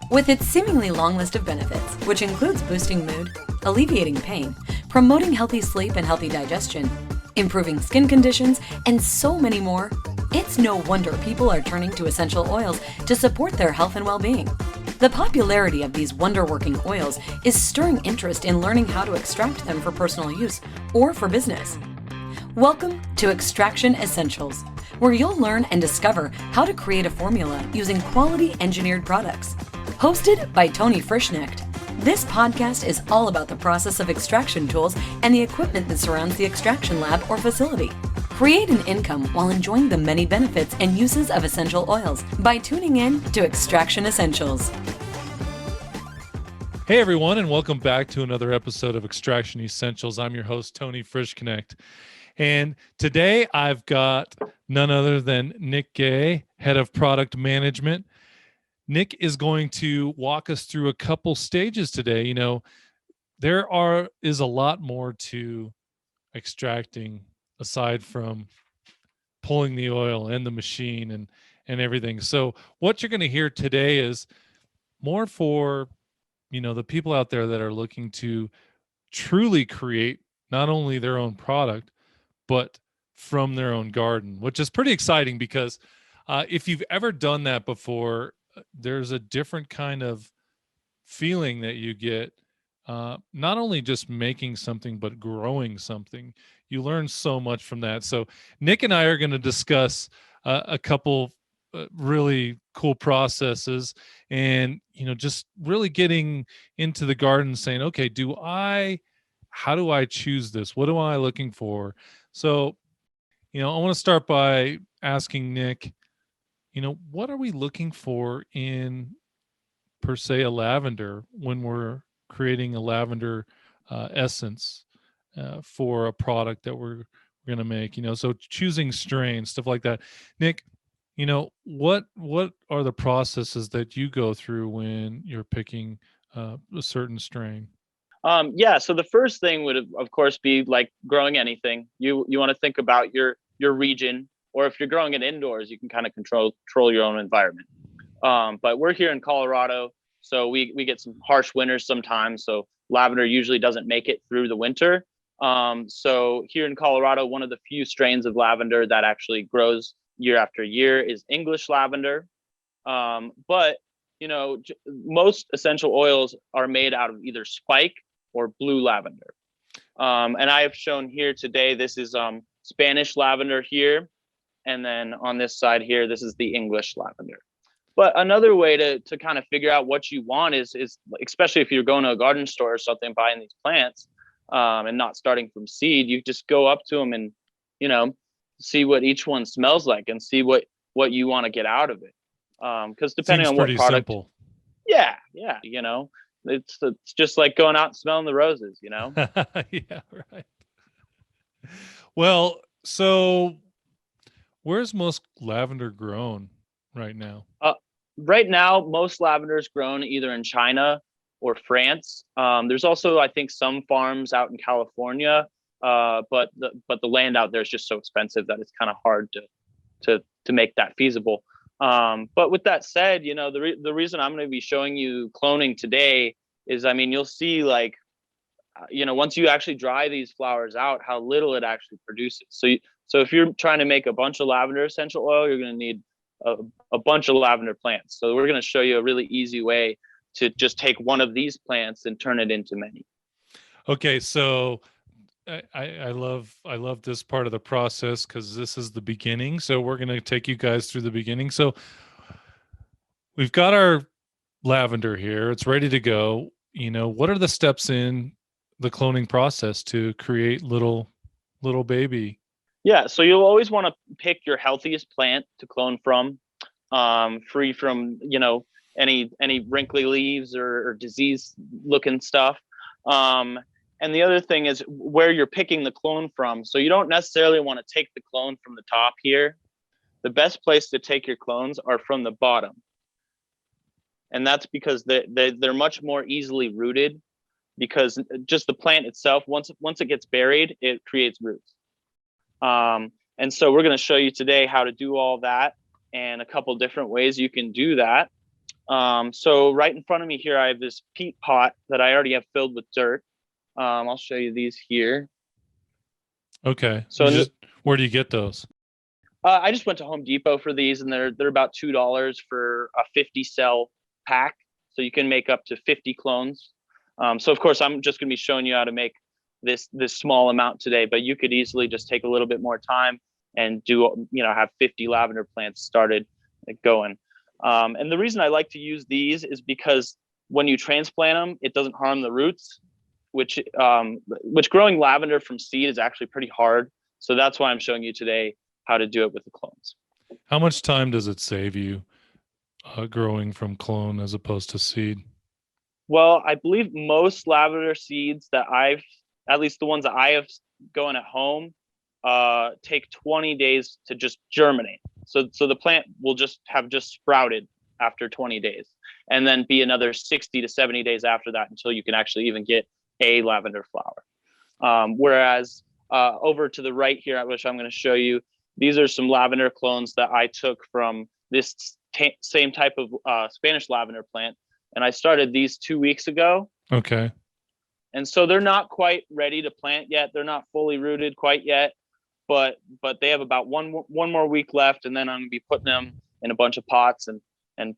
With its seemingly long list of benefits, which includes boosting mood, alleviating pain, promoting healthy sleep and healthy digestion, improving skin conditions, and so many more, it's no wonder people are turning to essential oils to support their health and well-being. The popularity of these wonder-working oils is stirring interest in learning how to extract them for personal use or for business. Welcome to Extraction Essentials, where you'll learn and discover how to create a formula using quality engineered products. Hosted by Tony Frischknecht, this podcast is all about the process of extraction tools and the equipment that surrounds the extraction lab or facility. Create an income while enjoying the many benefits and uses of essential oils by tuning in to Extraction Essentials. Hey everyone, and welcome back to another episode of Extraction Essentials. I'm your host, Tony Frischknecht. And today I've got none other than Nick Gay, Head of Product Management. Nick is going to walk us through a couple stages today. You know, is a lot more to extracting aside from pulling the oil and the machine and everything. So what you're going to hear today is more for, the people out there that are looking to truly create not only their own product, but from their own garden, which is pretty exciting because if you've ever done that before, there's a different kind of feeling that you get, not only just making something, but growing something. You learn so much from that. So Nick and I are going to discuss a couple really cool processes and, just really getting into the garden saying, okay, how do I choose this? What am I looking for? So, I want to start by asking Nick, what are we looking for in, per se, a lavender when we're creating a lavender essence for a product that we're going to make? So choosing strains, stuff like that. Nick, what are the processes that you go through when you're picking a certain strain? So the first thing would, of course, be like growing anything. You want to think about your region, or if you're growing it indoors, you can kind of control your own environment. But we're here in Colorado, so we get some harsh winters sometimes. So lavender usually doesn't make it through the winter. So here in Colorado, one of the few strains of lavender that actually grows year after year is English lavender. But most essential oils are made out of either spike or blue lavender. And I have shown here today, this is Spanish lavender here. And then on this side here, this is the English lavender. But another way to kind of figure out what you want is especially if you're going to a garden store or something, buying these plants and not starting from seed, you just go up to them and, see what each one smells like and see what you want to get out of it. Because depending on what product. Simple. Yeah. It's just like going out and smelling the roses, Yeah, right. Well, so where's most lavender grown right now? Right now, most lavender is grown either in China or France. There's also, I think, some farms out in California, but the land out there is just so expensive that it's kind of hard to make that feasible. But with that said, the reason I'm going to be showing you cloning today is, you'll see once you actually dry these flowers out, how little it actually produces. So if you're trying to make a bunch of lavender essential oil, you're going to need a bunch of lavender plants. So we're going to show you a really easy way to just take one of these plants and turn it into many. Okay, so I love this part of the process because this is the beginning. So we're going to take you guys through the beginning. So we've got our lavender here. It's ready to go. What are the steps in the cloning process to create little baby? Yeah, so you'll always want to pick your healthiest plant to clone from, free from, any wrinkly leaves or disease looking stuff. And the other thing is where you're picking the clone from. So you don't necessarily want to take the clone from the top here. The best place to take your clones are from the bottom. And that's because they're much more easily rooted, because just the plant itself, once it gets buried, it creates roots. And so we're going to show you today how to do all that and a couple different ways you can do that. So right in front of me here, I have this peat pot that I already have filled with dirt. I'll show you these here. Okay. So where do you get those? I just went to Home Depot for these, and they're about $2 for a 50 cell pack. So you can make up to 50 clones. So of course, I'm just going to be showing you how to make this small amount today, but you could easily just take a little bit more time and do, have 50 lavender plants started going. And the reason I like to use these is because when you transplant them, it doesn't harm the roots, which growing lavender from seed is actually pretty hard. So that's why I'm showing you today how to do it with the clones. How much time does it save you growing from clone as opposed to seed? Well, I believe most lavender seeds that at least the ones that I have going at home, take 20 days to just germinate. So the plant will just sprouted after 20 days, and then be another 60 to 70 days after that until you can actually even get a lavender flower. Whereas over to the right here, which I'm going to show you, these are some lavender clones that I took from this same type of Spanish lavender plant. And I started these 2 weeks ago. Okay. And so they're not quite ready to plant yet. They're not fully rooted quite yet, but they have about one more week left. And then I'm gonna be putting them in a bunch of pots and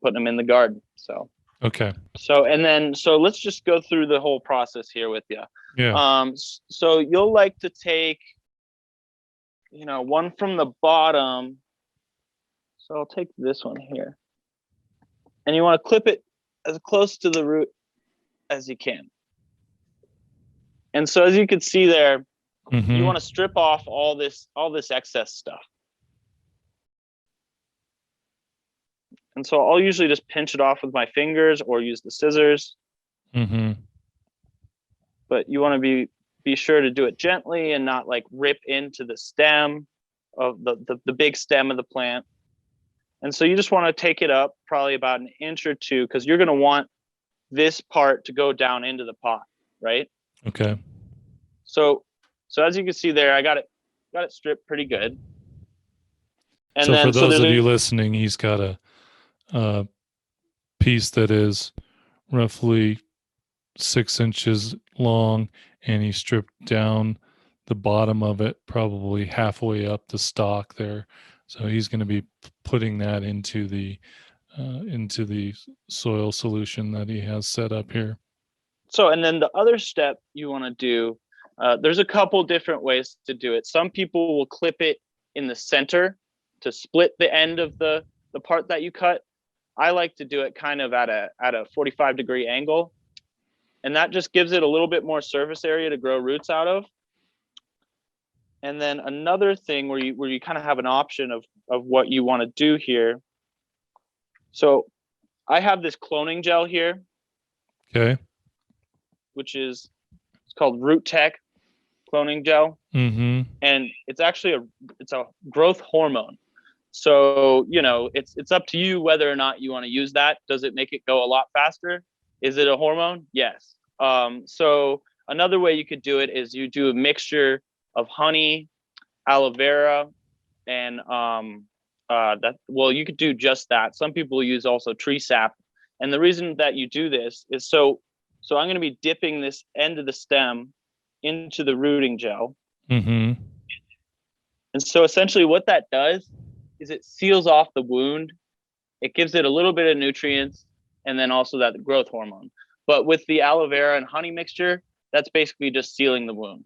putting them in the garden. So, okay. So let's just go through the whole process here with you. Yeah. So you'll like to take, one from the bottom. So I'll take this one here, and you want to clip it as close to the root as you can. And so as you can see there, you want to strip off all this excess stuff. And so I'll usually just pinch it off with my fingers or use the scissors. But you want to be sure to do it gently and not like rip into the stem of the big stem of the plant. And so you just want to take it up probably about an inch or two, because you're going to want this part to go down into the pot, right? Okay. So as you can see there, I got it stripped pretty good. And so then, for those of you listening, he's got a piece that is roughly 6 inches long, and he stripped down the bottom of it probably halfway up the stalk there. So he's going to be putting that into the soil solution that he has set up here. So, and then the other step you want to do, there's a couple different ways to do it. Some people will clip it in the center to split the end of the part that you cut. I like to do it kind of at a 45-degree angle, and that just gives it a little bit more surface area to grow roots out of. And then another thing where you kind of have an option of what you want to do here. So I have this cloning gel here. Okay. Which is, it's called Root Tech cloning gel. And it's actually a growth hormone. So, it's up to you whether or not you want to use that. Does it make it go a lot faster? Is it a hormone? Yes. So another way you could do it is you do a mixture of honey, aloe vera, and you could do just that. Some people use also tree sap. And the reason that you do this is so I'm going to be dipping this end of the stem into the rooting gel. And so essentially what that does is it seals off the wound. It gives it a little bit of nutrients, and then also that growth hormone. But with the aloe vera and honey mixture, that's basically just sealing the wound.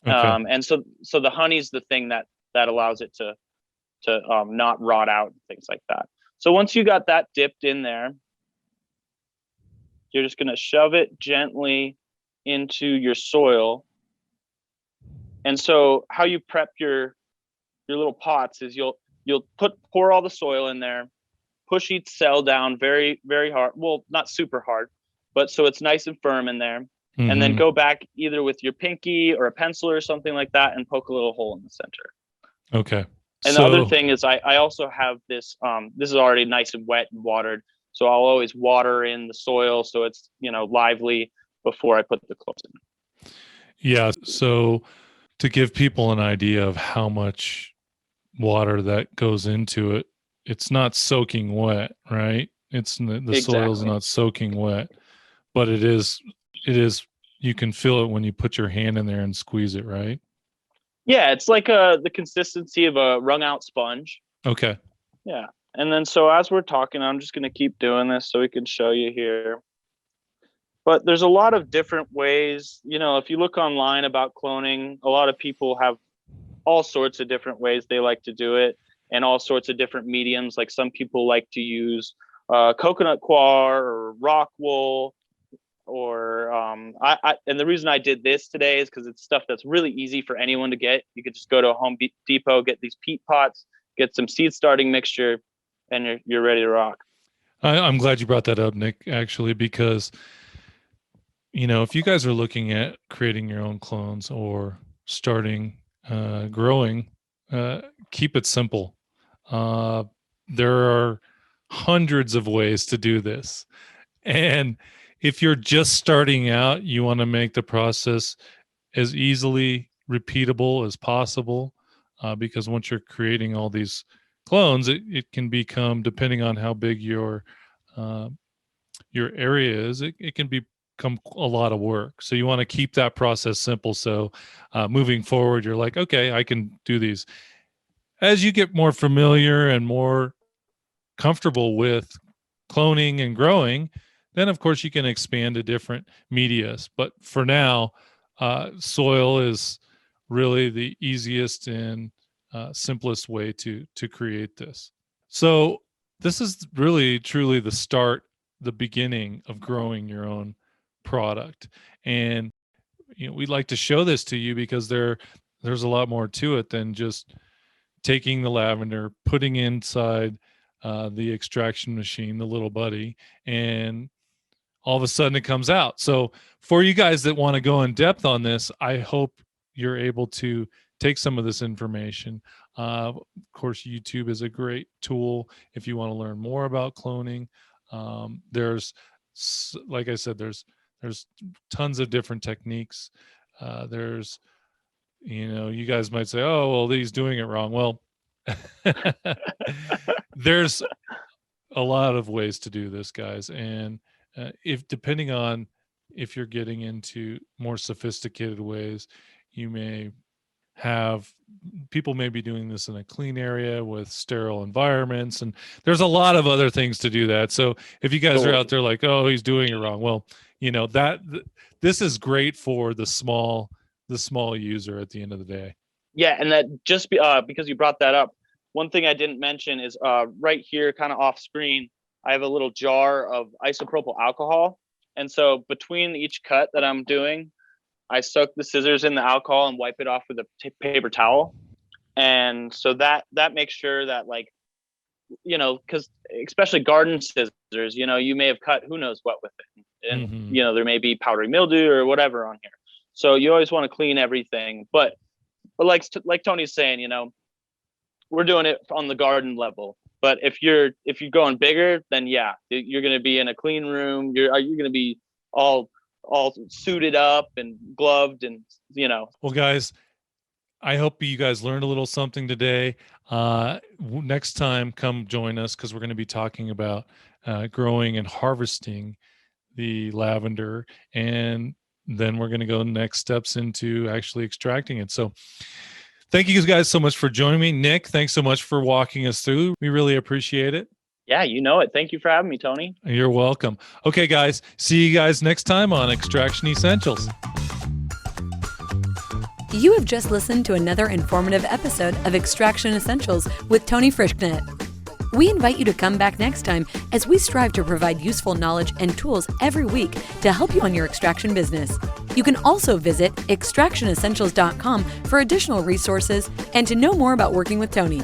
Okay. And so the honey's the thing that allows it to not rot out and things like that. So once you got that dipped in there, you're just going to shove it gently into your soil. And so how you prep your little pots is you'll pour all the soil in there, push each cell down very, very hard. Well, not super hard, but so it's nice and firm in there. And then go back either with your pinky or a pencil or something like that and poke a little hole in the center. Okay. And the other thing is I also have this, this is already nice and wet and watered. So I'll always water in the soil so it's, lively before I put the clones in. Yeah. So to give people an idea of how much water that goes into it, it's not soaking wet, right? It's the Exactly. soil's not soaking wet, but it is. You can feel it when you put your hand in there and squeeze it, right? Yeah, it's like the consistency of a wrung out sponge. Okay. Yeah. And then so as we're talking, I'm just going to keep doing this so we can show you here. But there's a lot of different ways. If you look online about cloning, a lot of people have all sorts of different ways they like to do it, and all sorts of different mediums. Like some people like to use coconut coir or rock wool, or and the reason I did this today is because it's stuff that's really easy for anyone to get. You could just go to a Home Depot, get these peat pots, get some seed starting mixture, and you're ready to rock. I'm glad you brought that up, Nick, actually, because if you guys are looking at creating your own clones or starting growing, keep it simple. There are hundreds of ways to do this, and if you're just starting out, you want to make the process as easily repeatable as possible, because once you're creating all these clones, it can become, depending on how big your area is, it can become a lot of work. So you want to keep that process simple. So moving forward, you're like, okay, I can do these. As you get more familiar and more comfortable with cloning and growing, then of course you can expand to different medias. But for now, soil is really the easiest and simplest way to create this. So this is really truly the beginning of growing your own product. And we'd like to show this to you because there's a lot more to it than just taking the lavender, putting inside the extraction machine, the little buddy, and all of a sudden it comes out. So for you guys that want to go in depth on this, I hope you're able to take some of this information. Of course, YouTube is a great tool if you want to learn more about cloning. There's, like I said, there's tons of different techniques. There's, you guys might say, oh, well, he's doing it wrong. Well, there's a lot of ways to do this, guys. And depending on if you're getting into more sophisticated ways, you may have people may be doing this in a clean area with sterile environments, and there's a lot of other things to do that. So if you guys are out there like, oh, he's doing it wrong, well, this is great for the small user at the end of the day. Yeah, and that just because you brought that up, one thing I didn't mention is right here, kind of off screen, I have a little jar of isopropyl alcohol. And so between each cut that I'm doing, I soak the scissors in the alcohol and wipe it off with a paper towel. And so that makes sure that, like, because especially garden scissors, you may have cut who knows what with it. And, there may be powdery mildew or whatever on here. So you always want to clean everything. But like Tony's saying, we're doing it on the garden level. But if you're going bigger, then yeah, you're going to be in a clean room. You're going to be all suited up and gloved and Well, guys, I hope you guys learned a little something today. Next time, come join us because we're going to be talking about growing and harvesting the lavender, and then we're going to go next steps into actually extracting it. So thank you guys so much for joining me. Nick, thanks so much for walking us through. We really appreciate it. Yeah, you know it. Thank you for having me, Tony. You're welcome. Okay, guys, see you guys next time on Extraction Essentials. You have just listened to another informative episode of Extraction Essentials with Tony Frischknecht. We invite you to come back next time as we strive to provide useful knowledge and tools every week to help you on your extraction business. You can also visit extractionessentials.com for additional resources and to know more about working with Tony.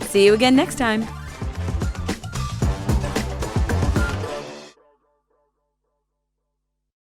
See you again next time.